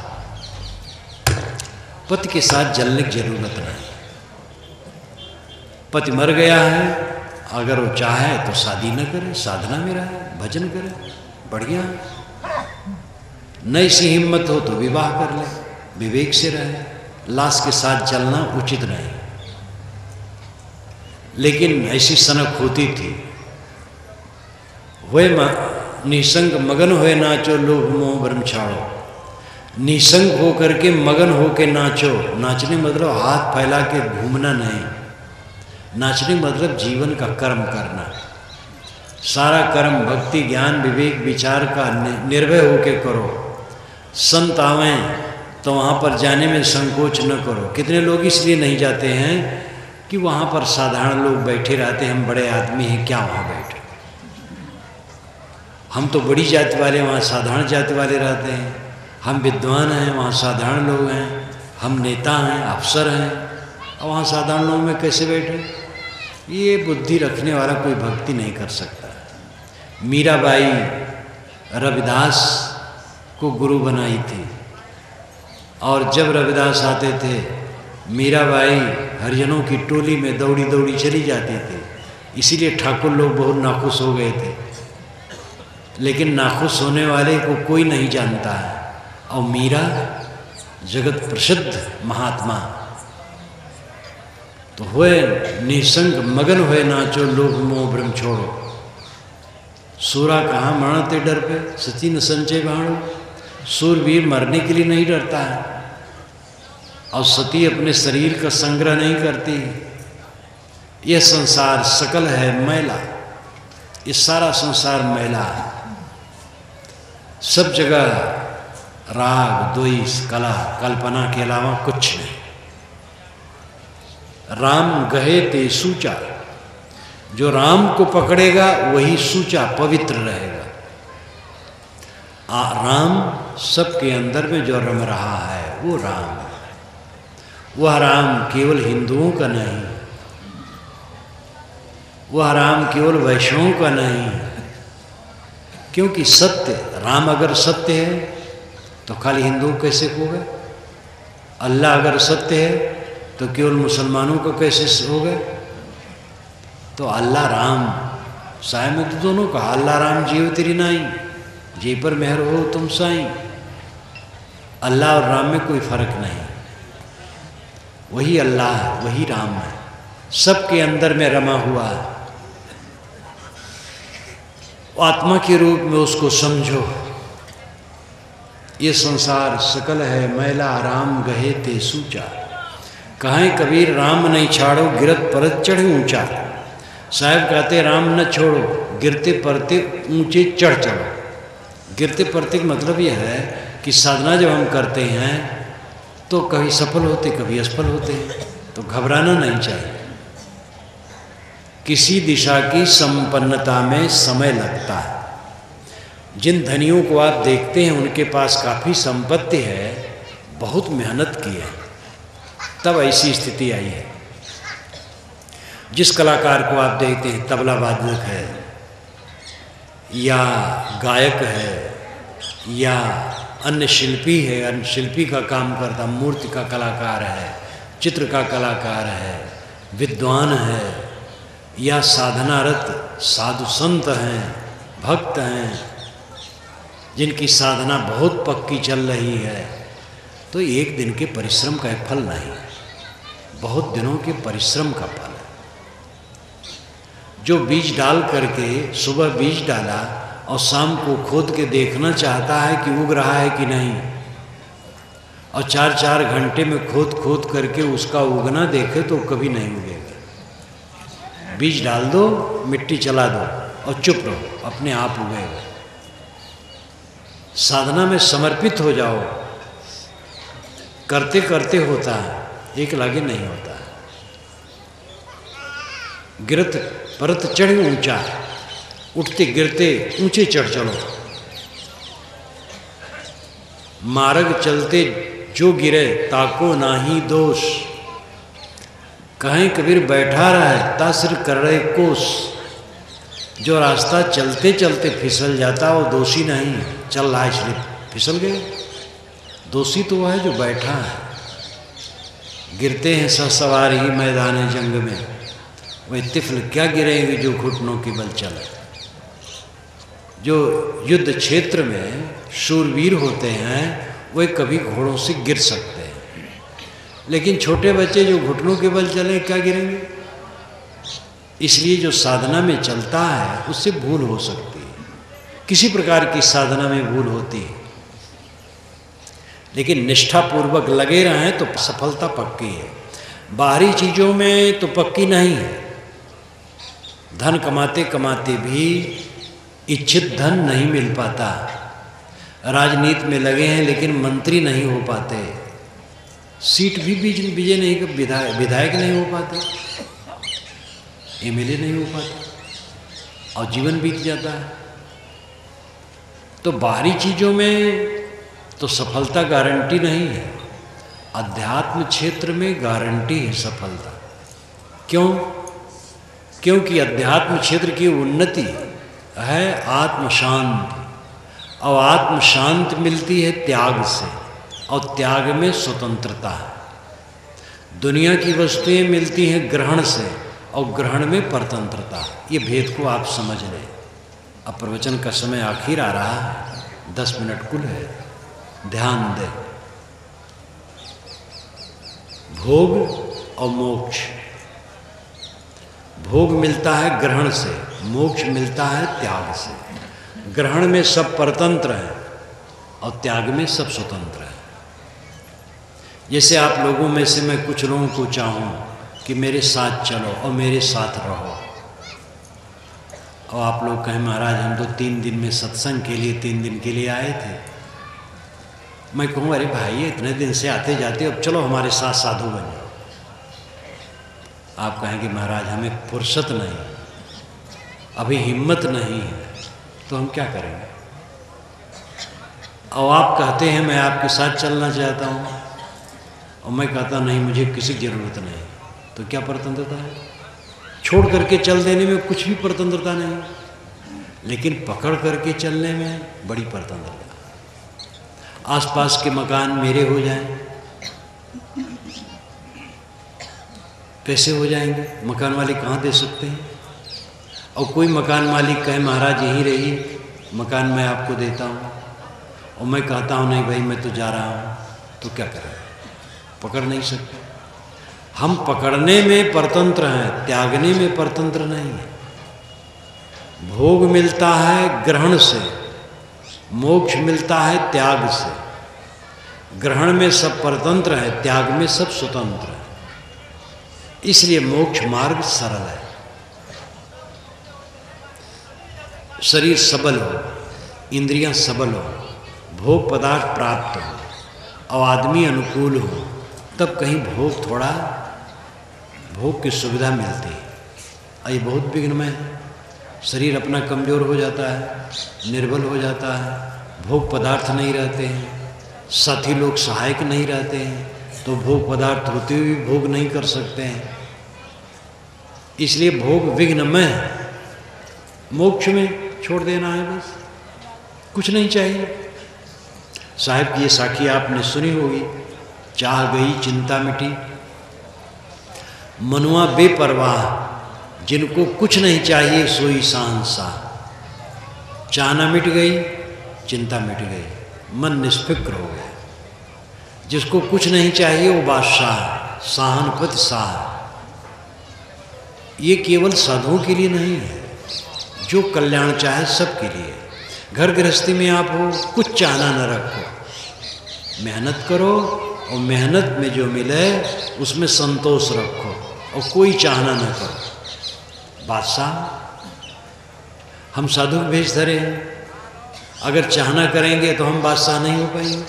पति के साथ जलने की जरूरत नहीं। पति मर गया है, अगर वो चाहे तो शादी न करे, साधना में रहे, भजन करे, बढ़िया। नई सी हिम्मत हो तो विवाह कर ले, विवेक से रहे। लाश के साथ चलना उचित नहीं। लेकिन ऐसी सनक होती थी। हुए निसंग मगन हुए नाचो लोभ मोह ब्रह्म छाड़ो। निसंग हो करके मगन हो के नाचो। नाचने मतलब हाथ फैला के घूमना नहीं, नाचने मतलब जीवन का कर्म करना। सारा कर्म भक्ति ज्ञान विवेक विचार का निर्भय होके करो। संत आवें तो वहाँ पर जाने में संकोच न करो। कितने लोग इसलिए नहीं जाते हैं कि वहाँ पर साधारण लोग बैठे रहते हैं, हम बड़े आदमी हैं, क्या वहाँ बैठे। हम तो बड़ी जाति वाले, वहाँ साधारण जाति वाले रहते हैं। हम विद्वान हैं, वहाँ साधारण लोग हैं। हम नेता हैं, अफसर हैं, और वहाँ साधारण लोग में कैसे बैठे। ये बुद्धि रखने वाला कोई भक्ति नहीं कर सकता। मीराबाई रविदास को गुरु बनाई थी, और जब रविदास आते थे मीराबाई हरिजनों की टोली में दौड़ी दौड़ी चली जाती थी। इसीलिए ठाकुर लोग बहुत नाखुश हो गए थे। लेकिन नाखुश होने वाले को कोई नहीं जानता है। और मीरा जगत प्रसिद्ध महात्मा। तो हुए निसंग मगन हुए नाचो लोभ मोह ब्रह्म छोड़ो। सूरा कहाँ मरते डर पे, सची न संचय बाणो। सूरवीर मरने के लिए नहीं डरता है, और सती अपने शरीर का संग्रह नहीं करती। यह संसार सकल है मैला, ये सारा संसार मैला है। सब जगह राग द्वेष कला कल्पना के अलावा कुछ नहीं। राम गहे ते सूचा, जो राम को पकड़ेगा वही सूचा पवित्र रहेगा। राम सबके अंदर में जो रम रहा है वो राम है। वह राम केवल हिंदुओं का नहीं, वह राम केवल वैष्णवों का नहीं। क्योंकि सत्य, राम अगर सत्य है तो खाली हिंदुओं कैसे होगा। अल्लाह अगर सत्य है तो केवल मुसलमानों को कैसे होगा। तो अल्लाह राम साय में तो दोनों कहा, अल्लाह राम जीव तेरी नाई, जी पर मेहर हो तुम साई। अल्लाह और राम में कोई फर्क नहीं, वही अल्लाह है, वही राम है, सबके अंदर में रमा हुआ है। आत्मा के रूप में उसको समझो। ये संसार सकल है मैला, राम गहे ते सूचा। कहें कबीर राम नहीं छाड़ो, गिरत परत चढ़े ऊंचा। साहब कहते राम न छोड़ो, गिरते परते ऊंचे चढ़ चढ़ो। गिरते परते का मतलब यह है कि साधना जब हम करते हैं तो कभी सफल होते कभी असफल होते हैं, तो घबराना नहीं चाहिए। किसी दिशा की संपन्नता में समय लगता है। जिन धनियों को आप देखते हैं उनके पास काफ़ी संपत्ति है, बहुत मेहनत की है, तब ऐसी स्थिति आई है। जिस कलाकार को आप देखते हैं तबला वादक है या गायक है या अन्य शिल्पी है, अन्य शिल्पी का काम करता, मूर्ति का कलाकार है, चित्र का कलाकार है, विद्वान है या साधनारत साधु संत हैं, भक्त हैं, जिनकी साधना बहुत पक्की चल रही है, तो एक दिन के परिश्रम का फल नहीं, बहुत दिनों के परिश्रम का फल है। जो बीज डाल करके सुबह बीज डाला और शाम को खोद के देखना चाहता है कि उग रहा है कि नहीं, और 4-4 घंटे में खोद करके उसका उगना देखे तो कभी नहीं उगेगा। बीज डाल दो, मिट्टी चला दो और चुप रहो, अपने आप उगेगा। साधना में समर्पित हो जाओ, करते करते होता है, एक लागे नहीं होता। गिरत परत चढ़े ऊंचा, उठते गिरते ऊंचे चढ़ चलो। मार्ग चलते जो गिरे ताको नाही दोष। कहें कबीर बैठा रहे तासिर कर रहे कोस। जो रास्ता चलते चलते फिसल जाता वो दोषी नहीं, चल रहा है इसलिए फिसल गए। दोषी तो वह है जो बैठा है। गिरते हैं ससवार ही मैदान जंग में, वह तिफल क्या गिरेंगे जो घुटनों की बल चले। जो युद्ध क्षेत्र में शूरवीर होते हैं वे कभी घोड़ों से गिर सकते हैं, लेकिन छोटे बच्चे जो घुटनों के बल चले क्या गिरेंगे। इसलिए जो साधना में चलता है उससे भूल हो सकती है, किसी प्रकार की साधना में भूल होती है, लेकिन निष्ठापूर्वक लगे रहें तो सफलता पक्की है। बाहरी चीज़ों में तो पक्की नहीं है। धन कमाते कमाते भी इच्छित धन नहीं मिल पाता। राजनीति में लगे हैं लेकिन मंत्री नहीं हो पाते, सीट भी विजय नहीं, विधायक नहीं हो पाते, एमएलए नहीं हो पाते, और जीवन बीत जाता है। तो बाहरी चीज़ों में तो सफलता गारंटी नहीं है, अध्यात्म क्षेत्र में गारंटी है सफलता। क्यों? क्योंकि अध्यात्म क्षेत्र की उन्नति है आत्म शांति, और आत्म शांति मिलती है त्याग से, और त्याग में स्वतंत्रता है। दुनिया की वस्तुएं मिलती हैं ग्रहण से, और ग्रहण में परतंत्रता। ये भेद को आप समझ लें। अब प्रवचन का समय आखिर आ रहा है, 10 मिनट कुल है, ध्यान दें। भोग और मोक्ष। भोग मिलता है ग्रहण से, मोक्ष मिलता है त्याग से। ग्रहण में सब परतंत्र है और त्याग में सब स्वतंत्र है। जैसे आप लोगों में से मैं कुछ लोगों को चाहूँ कि मेरे साथ चलो और मेरे साथ रहो, और आप लोग कहें महाराज हम तो 3 दिन में सत्संग के लिए 3 दिन के लिए आए थे। मैं कहूँ अरे भाई इतने दिन से आते जाते, अब चलो हमारे साथ साधु बन जाओ। आप कहेंगे महाराज हमें फुर्सत नहीं, अभी हिम्मत नहीं है, तो हम क्या करेंगे। और आप कहते हैं मैं आपके साथ चलना चाहता हूँ, और मैं कहता नहीं मुझे किसी की ज़रूरत नहीं, तो क्या परतंत्रता है। छोड़ करके चल देने में कुछ भी परतंत्रता नहीं, लेकिन पकड़ करके चलने में बड़ी परतंत्रता। आसपास के मकान मेरे हो जाएं, कैसे हो जाएंगे? मकान वाले कहाँ दे सकते हैं? और कोई मकान मालिक कहे महाराज यहीं रहिए, मकान मैं आपको देता हूँ, और मैं कहता हूँ नहीं भाई मैं तो जा रहा हूँ, तो क्या करें? पकड़ नहीं सकते। हम पकड़ने में परतंत्र हैं, त्यागने में परतंत्र नहीं है। भोग मिलता है ग्रहण से, मोक्ष मिलता है त्याग से। ग्रहण में सब परतंत्र है, त्याग में सब स्वतंत्र है। इसलिए मोक्ष मार्ग सरल है। शरीर सबल हो, इंद्रियां सबल हो, भोग पदार्थ प्राप्त हो और आदमी अनुकूल हो, तब कहीं भोग की सुविधा मिलती है। और ये बहुत विघ्न है। शरीर अपना कमज़ोर हो जाता है, निर्बल हो जाता है, भोग पदार्थ नहीं रहते हैं, साथी लोग सहायक नहीं रहते हैं, तो भोग पदार्थ होते हुए भी भोग नहीं कर सकते हैं। इसलिए भोग विघ्नमय है। मोक्ष में छोड़ देना है, बस कुछ नहीं चाहिए। साहिब की ये साखी आपने सुनी होगी, चाह गई चिंता मिटी। मनुआ बेपरवाह, जिनको कुछ नहीं चाहिए सोई सांसा। चाहना मिट गई, चिंता मिट गई, मन निष्फिक्र हो गया। जिसको कुछ नहीं चाहिए वो बादशाह, साहनपति साह। ये केवल साधुओं के लिए नहीं है, जो कल्याण चाहे सबके लिए। घर गृहस्थी में आप हो, कुछ चाहना न रखो, मेहनत करो और मेहनत में जो मिले उसमें संतोष रखो और कोई चाहना न करो। बादशाह, हम साधु भेष धरे हैं, अगर चाहना करेंगे तो हम बादशाह नहीं हो पाएंगे।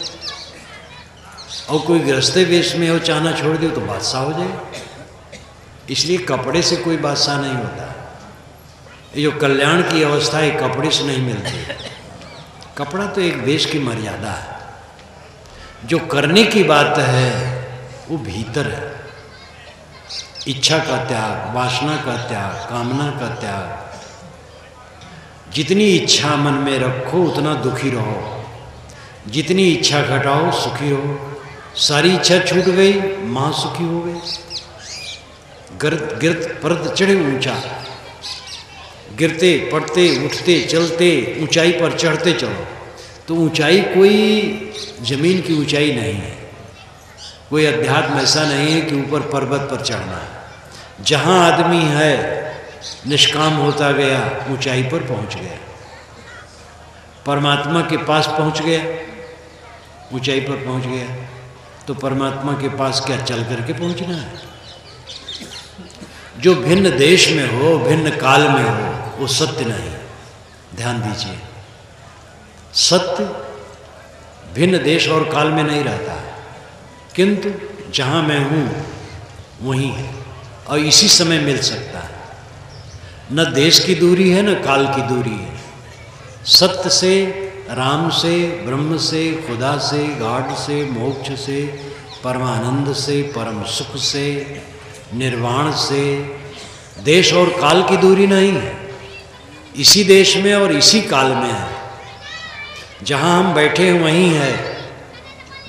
और कोई गृहस्थे वेश में हो, चाहना छोड़ दो तो बादशाह हो जाए। इसलिए कपड़े से कोई बादशाह नहीं होता। ये जो कल्याण की अवस्था है कपड़े से नहीं मिलती। कपड़ा तो एक वेश की मर्यादा है। जो करने की बात है वो भीतर है। इच्छा का त्याग, वासना का त्याग, कामना का त्याग। जितनी इच्छा मन में रखो उतना दुखी रहो, जितनी इच्छा घटाओ सुखी हो। सारी इच्छा छूट गई, मां सुखी हो गई। गिरत परत चढ़े ऊंचा, गिरते पड़ते उठते चलते ऊंचाई पर चढ़ते चलो। तो ऊंचाई कोई जमीन की ऊंचाई नहीं है, कोई अध्यात्म ऐसा नहीं है कि ऊपर पर्वत पर चढ़ना है। जहाँ आदमी है निष्काम होता गया, ऊंचाई पर पहुंच गया, परमात्मा के पास पहुंच गया, ऊंचाई पर पहुंच गया। तो परमात्मा के पास क्या चल करके पहुंचना है? जो भिन्न देश में हो, भिन्न काल में हो, वो सत्य नहीं। ध्यान दीजिए, सत्य भिन्न देश और काल में नहीं रहता है, किंतु जहाँ मैं हूँ वहीं है और इसी समय मिल सकता है। न देश की दूरी है न काल की दूरी है। सत्य से, राम से, ब्रह्म से, खुदा से, गॉड से, मोक्ष से, परमानंद से, परम सुख से, निर्वाण से देश और काल की दूरी नहीं है। इसी देश में और इसी काल में है। जहाँ हम बैठे वहीं है।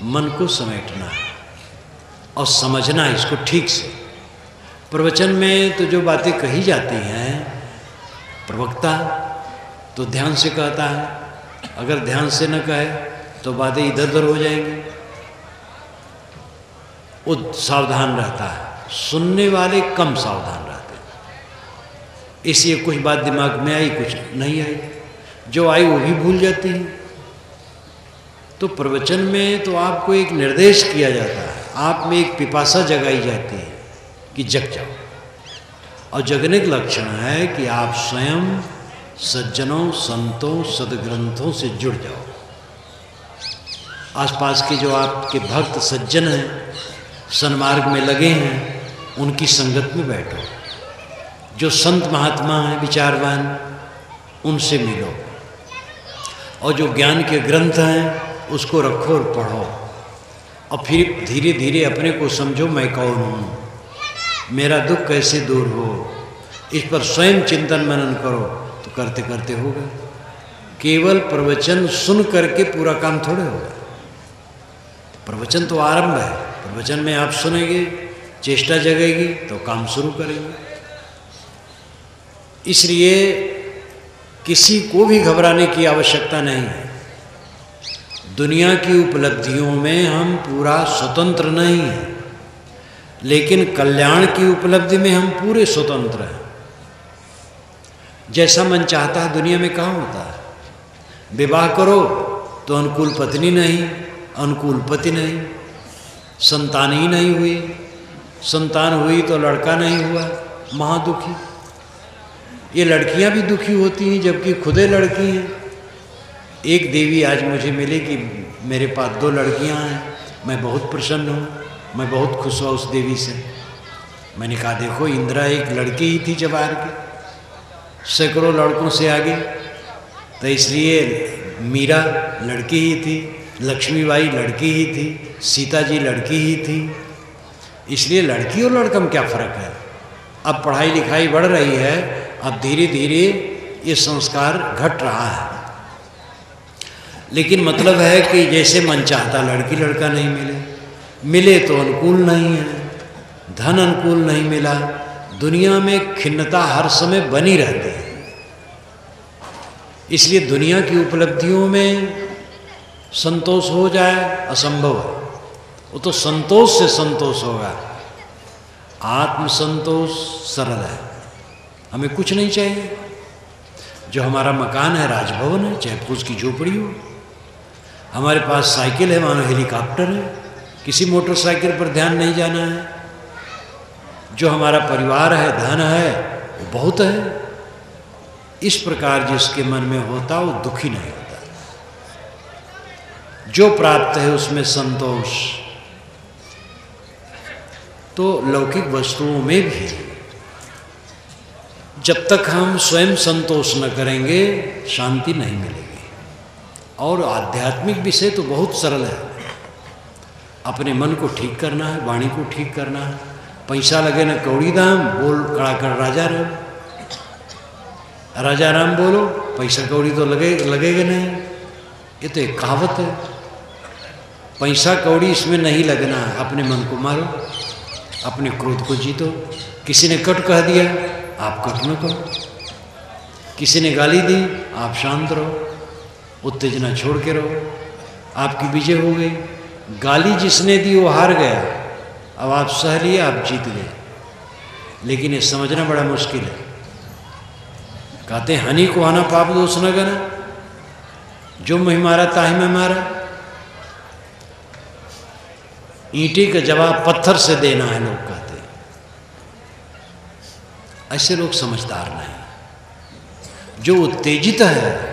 मन को समेटना है और समझना है इसको ठीक से। प्रवचन में तो जो बातें कही जाती हैं, प्रवक्ता तो ध्यान से कहता है, अगर ध्यान से न कहे तो बातें इधर उधर हो जाएंगी। वो सावधान रहता है, सुनने वाले कम सावधान रहते हैं। इसलिए कुछ बात दिमाग में आई, कुछ नहीं आई, जो आई वो भी भूल जाती है। तो प्रवचन में तो आपको एक निर्देश किया जाता है, आप में एक पिपासा जगाई जाती है कि जग जाओ। और जगने का लक्षण है कि आप स्वयं सज्जनों, संतों, सदग्रंथों से जुड़ जाओ। आसपास के जो आपके भक्त सज्जन हैं, सन्मार्ग में लगे हैं, उनकी संगत में बैठो। जो संत महात्मा हैं, विचारवान, उनसे मिलो। और जो ज्ञान के ग्रंथ हैं उसको रखो और पढ़ो। और फिर धीरे धीरे अपने को समझो, मैं कौन हूँ, मेरा दुख कैसे दूर हो। इस पर स्वयं चिंतन मनन करो तो करते करते होगा। केवल प्रवचन सुन करके पूरा काम थोड़े होगा। प्रवचन तो आरंभ है। प्रवचन में आप सुनेंगे, चेष्टा जगेगी तो काम शुरू करेंगे। इसलिए किसी को भी घबराने की आवश्यकता नहीं है। दुनिया की उपलब्धियों में हम पूरा स्वतंत्र नहीं हैं, लेकिन कल्याण की उपलब्धि में हम पूरे स्वतंत्र हैं। जैसा मन चाहता है दुनिया में कहाँ होता है। विवाह करो तो अनुकूल पत्नी नहीं, अनुकूल पति नहीं, संतान ही नहीं हुई, संतान हुई तो लड़का नहीं हुआ, महादुखी। ये लड़कियां भी दुखी होती हैं जबकि खुदे लड़की हैं। एक देवी आज मुझे मिली कि मेरे पास 2 लड़कियां हैं, मैं बहुत प्रसन्न हूँ, मैं बहुत खुश हुआ उस देवी से। मैंने कहा देखो इंदिरा एक लड़की ही थी जवार की, सैकड़ों लड़कों से आगे, तो इसलिए मीरा लड़की ही थी, लक्ष्मीबाई लड़की ही थी, सीता जी लड़की ही थी। इसलिए लड़की और लड़का में क्या फ़र्क है। अब पढ़ाई लिखाई बढ़ रही है, अब धीरे धीरे ये संस्कार घट रहा है, लेकिन मतलब है कि जैसे मन चाहता लड़की लड़का नहीं मिले, मिले तो अनुकूल नहीं है, धन अनुकूल नहीं मिला, दुनिया में खिन्नता हर समय बनी रहती है। इसलिए दुनिया की उपलब्धियों में संतोष हो जाए असंभव है। वो तो संतोष से संतोष होगा। आत्म संतोष सरल है, हमें कुछ नहीं चाहिए। जो हमारा मकान है राजभवन है, चाहे फूस की झोपड़ी हो, हमारे पास साइकिल है मानो हेलीकॉप्टर है, किसी मोटरसाइकिल पर ध्यान नहीं जाना है। जो हमारा परिवार है, धन है, वो बहुत है। इस प्रकार जिसके मन में होता वो दुखी नहीं होता। जो प्राप्त है उसमें संतोष। तो लौकिक वस्तुओं में भी जब तक हम स्वयं संतोष न करेंगे शांति नहीं मिलेगी। और आध्यात्मिक विषय तो बहुत सरल है। अपने मन को ठीक करना है, वाणी को ठीक करना है। पैसा लगे न कौड़ी दाम, बोल कड़ा कर राजा राम। राजा राम बोलो, पैसा कौड़ी तो लगेगा नहीं। ये तो एक कहावत है। पैसा कौड़ी इसमें नहीं लगना है। अपने मन को मारो, अपने क्रोध को जीतो। किसी ने कट कह दिया, आप कट न करो। किसी ने गाली दी, आप शांत रहो, उत्तेजना छोड़ के रहो, आपकी विजय हो गई। गाली जिसने दी वो हार गया, अब आप सह लिए, आप जीत गए। लेकिन ये समझना बड़ा मुश्किल है। कहते हैं हनी को आना पाप दोष न गना, जो मैं मारा ताही में मारा। ईंटे का जवाब पत्थर से देना है, लोग कहते हैं। ऐसे लोग समझदार नहीं। जो उत्तेजित है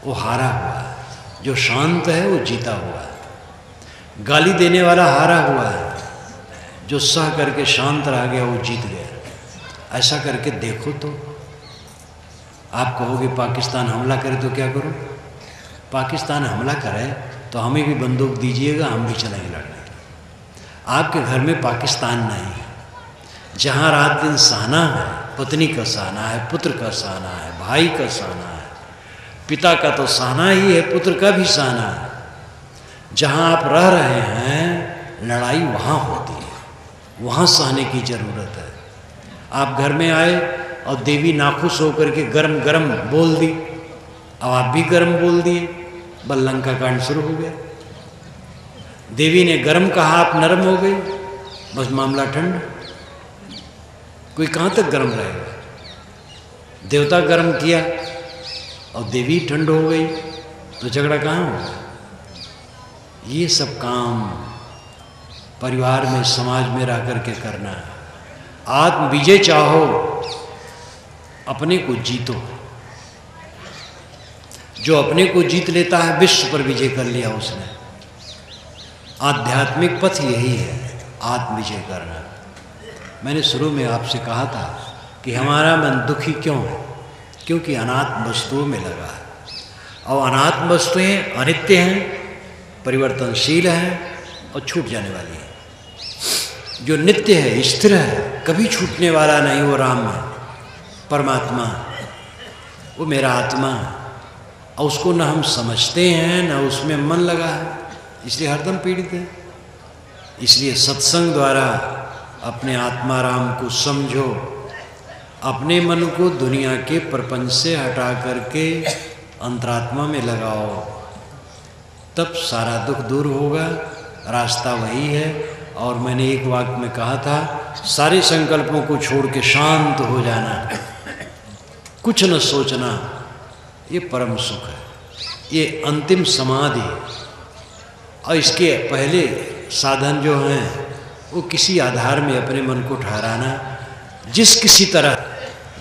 वो हारा हुआ है, जो शांत है वो जीता हुआ है। गाली देने वाला हारा हुआ है, जो सह करके शांत रह गया वो जीत गया। ऐसा करके देखो तो। आप कहोगे पाकिस्तान हमला करे तो क्या करो। पाकिस्तान हमला करे तो हमें भी बंदूक दीजिएगा, हम भी चलेंगे लड़ने। आपके घर में पाकिस्तान नहीं है, जहाँ रात दिन सहना है। पत्नी का सहना है, पुत्र का सहना है, भाई का सहना है, पिता का तो सहना ही है, पुत्र का भी सहना है। जहाँ आप रह रहे हैं लड़ाई वहाँ होती है, वहाँ सहने की जरूरत है। आप घर में आए और देवी नाखुश होकर के गरम गरम बोल दी, अब आप भी गरम बोल दिए, बस लंका कांड शुरू हो गया। देवी ने गरम कहा, आप नरम हो गई, बस मामला ठंड। कोई कहाँ तक गरम रहेगा। देवता गरम किया और देवी ठंड हो गई, तो झगड़ा कहाँ होगा। ये सब काम परिवार में, समाज में रह करके करना है। आत्म विजय चाहो, अपने को जीतो। जो अपने को जीत लेता है विश्व पर विजय कर लिया उसने। आध्यात्मिक पथ यही है, आत्म विजय करना। मैंने शुरू में आपसे कहा था कि हमारा मन दुखी क्यों है, क्योंकि अनात्म वस्तुओं में लगा है। और अनात्म वस्तुएं अनित्य हैं, परिवर्तनशील हैं और छूट जाने वाली हैं। जो नित्य है, स्थिर है, कभी छूटने वाला नहीं, वो राम है, परमात्मा, वो मेरा आत्मा है। और उसको न हम समझते हैं, न उसमें मन लगा है, इसलिए हरदम पीड़ित है। इसलिए सत्संग द्वारा अपने आत्मा राम को समझो, अपने मन को दुनिया के प्रपंच से हटा करके अंतरात्मा में लगाओ, तब सारा दुख दूर होगा। रास्ता वही है। और मैंने एक वाक्य में कहा था, सारे संकल्पों को छोड़ के शांत हो जाना, कुछ न सोचना, ये परम सुख है, ये अंतिम समाधि। और इसके पहले साधन जो हैं वो किसी आधार में अपने मन को ठहराना, जिस किसी तरह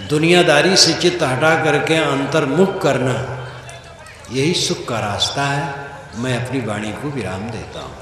दुनियादारी से चित्त हटा करके अंतर्मुख करना, यही सुख का रास्ता है। मैं अपनी वाणी को विराम देता हूँ।